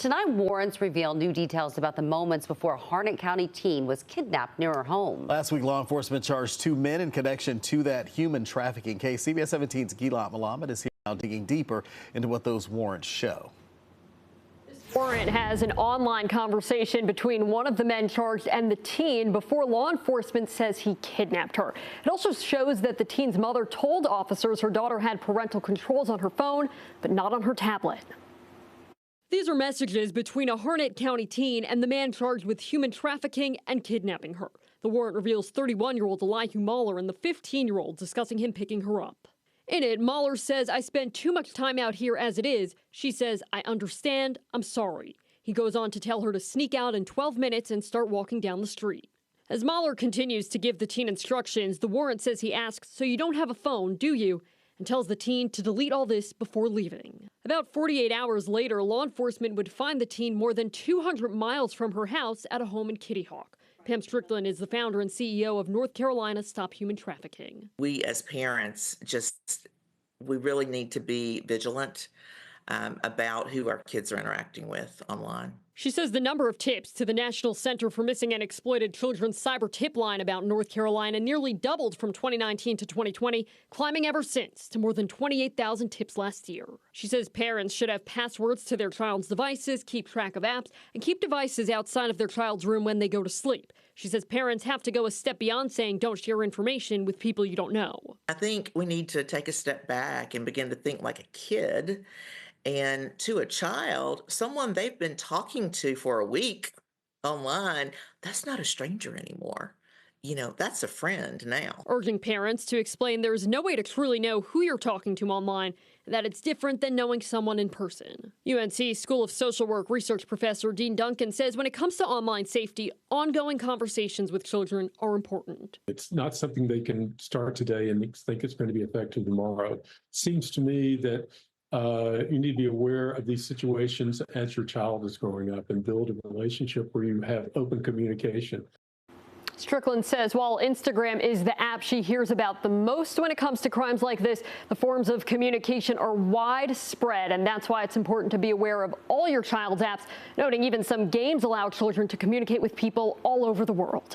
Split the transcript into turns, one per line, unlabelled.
Tonight, warrants reveal new details about the moments before a Harnett County teen was kidnapped near her home.
Last week, law enforcement charged 2 men in connection to that human trafficking case. CBS 17's Gilat Malamed is here now digging deeper into what those warrants show.
This warrant has an online conversation between one of the men charged and the teen before law enforcement says he kidnapped her. It also shows that the teen's mother told officers her daughter had parental controls on her phone, but not on her tablet. These are messages between a Harnett County teen and the man charged with human trafficking and kidnapping her. The warrant reveals 31-year-old Elihu Mahler and the 15-year-old discussing him picking her up. In it, Mahler says, "I spend too much time out here as it is." She says, "I understand. I'm sorry." He goes on to tell her to sneak out in 12 minutes and start walking down the street. As Mahler continues to give the teen instructions, the warrant says he asks, "So you don't have a phone, do you?" and tells the teen to delete all this before leaving. About 48 hours later, law enforcement would find the teen more than 200 miles from her house at a home in Kitty Hawk. Pam Strickland is the founder and CEO of North Carolina Stop Human Trafficking.
We as parents we really need to be vigilant about who our kids are interacting with online.
She says the number of tips to the National Center for Missing and Exploited Children's cyber tip line about North Carolina nearly doubled from 2019 to 2020, climbing ever since to more than 28,000 tips last year. She says parents should have passwords to their child's devices, keep track of apps, and keep devices outside of their child's room when they go to sleep. She says parents have to go a step beyond saying don't share information with people you don't know.
I think we need to take a step back and begin to think like a kid. And to a child, someone they've been talking to for a week online, that's not a stranger anymore. That's a friend now.
Urging parents to explain there is no way to truly know who you're talking to online, and that it's different than knowing someone in person. UNC School of Social Work research professor Dean Duncan says when it comes to online safety, ongoing conversations with children are important.
It's not something they can start today and think it's going to be effective tomorrow. It seems to me that you need to be aware of these situations as your child is growing up and build a relationship where you have open communication.
Strickland says while Instagram is the app she hears about the most when it comes to crimes like this, the forms of communication are widespread, and that's why it's important to be aware of all your child's apps, noting even some games allow children to communicate with people all over the world.